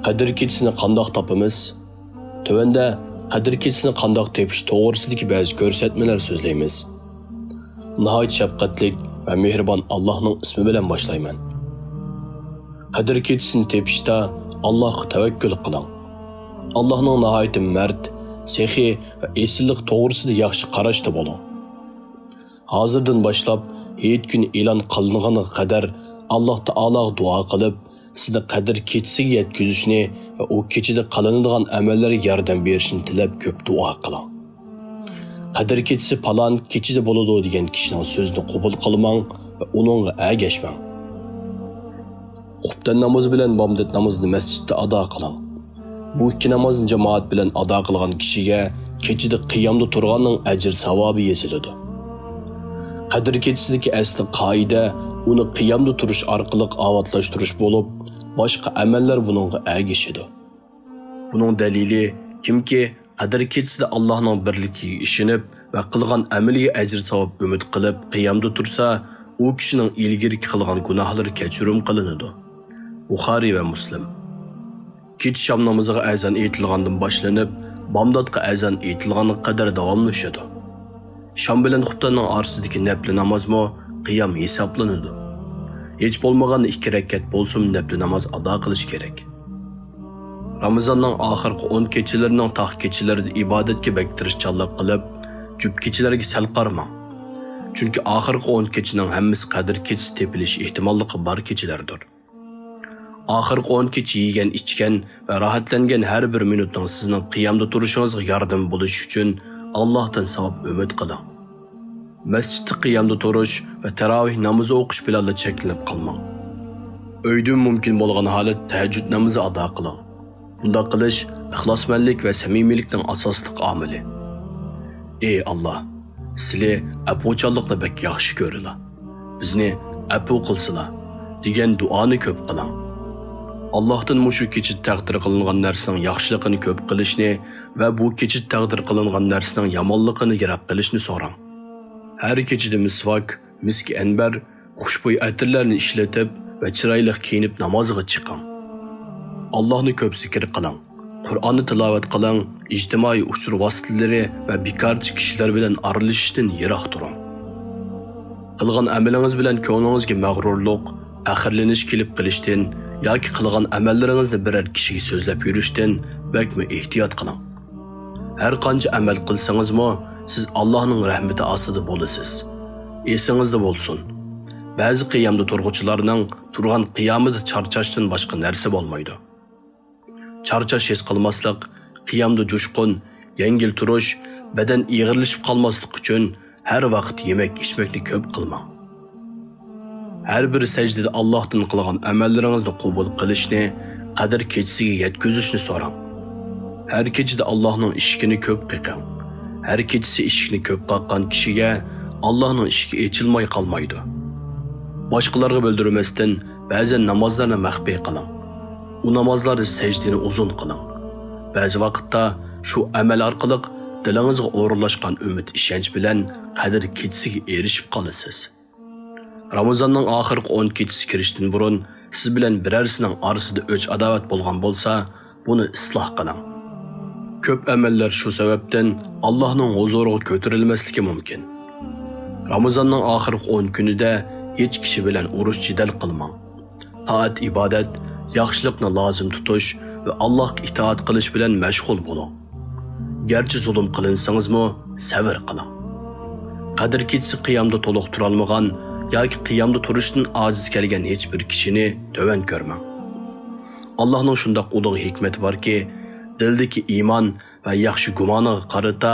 Qadr kechasini qandoq topamiz? Tövəndə Qadr kechasini qandoq tepish to'g'risidagi ba'zi ko'rsatmalar so'zlaymiz. Nihoyat shafqatli va mehribon Allohning ismi bilan boshlayman. Qadr kechasini tepishda Allohga tavakkul qiling. Allohning nihoyat mard, sehi va esillik to'g'risida yaxshi qarashda bo'ling. Hozirdan boshlab hech kun e'lon qilinganiga qadar Alloh taologa duo qilib, sizni Qadr kechasiga yetkazishni va u kechada qilinadigan amallarga yordam berishni tilab ko'p duo qiling. Qadr kechasi falan kechada bo'ladi degan kishining so'zini qabul qilmang va uningga ergashmang. Xuftan namozi bilan bomdod namozini masjidda ado qiling. Bu ikki namozni jamoat bilan ado qilgan kishiga kechada qiyomda turganning ajr savobi yoziladi. Qadr kechasidagi asli qoida uni qiyomda turish orqali ovatlashtirish bo'lib, boshqa amallar buningga ergashadi. Buning dalili kimki Qadr kechasida Allohning birligiga ishonib va qilgan amaliga ajr savob umid qilib qiyomda tursa, u kishining ilgari qilgan gunohlari kechirim qilinadi. Buxoriy va Muslim. Kech shom namoziga azon aytilgandan boshlanib, bomdodga azon aytilganiga qadar davomlashadi. Shom bilan xuftonning orasidagi nafl namozmo qiyom hisoblanadi. Hech bo'lmaganda 2 rakat bo'lsin nafl namoz ado qilish kerak. Ramazonning oxirgi 10 kechalarining taq kechalarida ibodatga bektirishchanlik qilib, jup kechalarga sal qarmang. Chunki oxirgi 10 kechaning hammasi Qadr kechasi tepilish ehtimolligi bor kechalardir. Oxirgi 10 kecha yegan, ichgan va rohatlangan har bir minutning sizning qiyomda turishingizga yordam bo'lishi uchun Allohdan savob umid qiling. Masjidda qiyomda turish va tarovih namozi o'qish bilan cheklanib qolmang. Uyda mumkin bo'lgan holat tahajjud namozi ado qiling. Bunda qilish ixlosmandlik va samimiylikning asosli omili. Ey Alloh, sizlar apuchanlikni bek yaxshi ko'ringlar. Bizni apu qilsizlar degan duoni ko'p qiling. Allohdan mushu kechida taqdir qilingan narsaning yaxshiligini ko'p qilishni va bu kechida taqdir qilingan narsaning yomonligini yiroq qilishni so'rang. Har kechida misvak, miski anbar, xushbo'y atirlarni ishlatib va chiroyli kiyinib namozga chiqing. Allohni ko'p zikr qiling. Qur'onni tilovat qiling, ijtimoiy uchur vositalari va bekorchi kishilar bilan aralashishdan yiroq turing. Qilgan amalingiz bilan ko'nglingizga mag'rurlik, axirlanish kelib qilishdan yoki qilgan amallaringizni biror kishiga so'zlab yurishdan bakmi ehtiyot qiling. Har qancha amal qilsangizmi, siz Allohning rahmati ostida bo'lasiz. Esingizda bo'lsin. Ba'zi qiyomda turg'uvchilarning turgan qiyomida charchashdan boshqa narsa bo'lmaydi. Charchash his qilmaslik, qiyomda jo'shqin, yengil turish, badan ig'irlashib qolmaslik uchun har vaqt yemak, ichmakni ko'p qilmang. Har bir sajdada Allohdan qilgan amallaringizni qabul qilishni, Qadr kechasiga yetkazishni so'rang. Har kechada Allohning eshigini ko'p qiqing. Har kechasi eshikni ko'p qoqqan kishiga Allohning eshigi ochilmay qolmaydi. Boshqalarga bildirmasdan ba'zan namozlarni maxfiy qiling. U namozlarda sajdani uzun qiling. Ba'zi vaqtda shu amal orqali dilingizga o'rinlashgan umid, ishonch bilan Qadr kechasiga erishib qolasiz. Ramazonning oxirgi 10 kechasi kirishdan burun siz bilan birarsining orasida o'ch adovat bo'lgan bo'lsa, buni isloh qiling. Ko'p amallar shu sababdan Allohning huzuriga ko'tarilmasligi mumkin. Ramazonning oxirgi 10 kunida hech kishi bilan urush jidal qilmang. Taat, ibodat, yaxshilikni lozim tutish va Allohga itoat qilish bilan mashg'ul bo'ling. Garchi zulm qilinsangizmi, sabr qiling. Qadr kechasi qiyomda to'liq tura olmagan yoki qiyomda turishdan ojiz kelgan hech bir kishini to'van ko'rmang. Allohning shundoq ulug' hikmati borki, dildagi iymon va yaxshi gumoniga qarata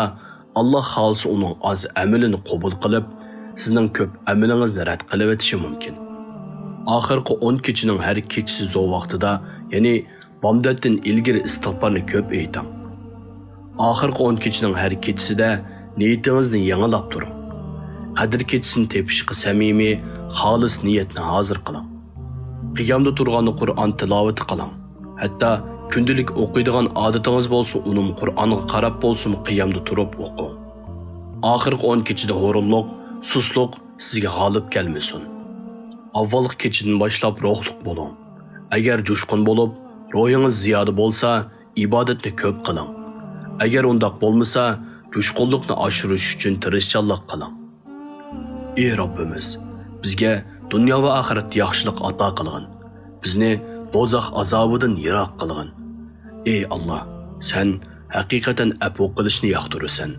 Alloh xolisi uning oz amalini qabul qilib, sizning ko'p amalingizni rad qilib o'tishi mumkin. Oxirgi 10 kechining har kechasi zo'r vaqtida, ya'ni bomdoddan ilgari istig'forni ko'p ayting. Oxirgi 10 kechining har kechasida niyatingizni yangilab turing. Qadr kechasini tepishga samimiy, xolis niyatni hozir qiling. Qiyomda turganda Qur'on tilovati qiling. Hatto kundalik o'qiydigan odatingiz bo'lsa, uni Qur'onga qarab bo'lsin, qiyomda turib o'qing. Oxirgi 10 kechada ho'rullik, susluq sizga g'olib kelmasin. Avvalgi kechidan boshlab ruhliq bo'ling. Agar jo'shqin bo'lib, ruhingiz ziyoda bo'lsa, ibodatni ko'p qiling. Agar undaq bo'lmasa, jo'shqinlikni oshirish uchun tirishchanlik qiling. Ey Robbimiz, bizga dunyo va oxiratda yaxshilik ato qilgin. Bizni do'zax azobidan yiroq qilgin. Ey Alloh, sen haqiqatan afv qilishni yoqtirasan.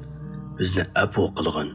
Bizni afv qilgin.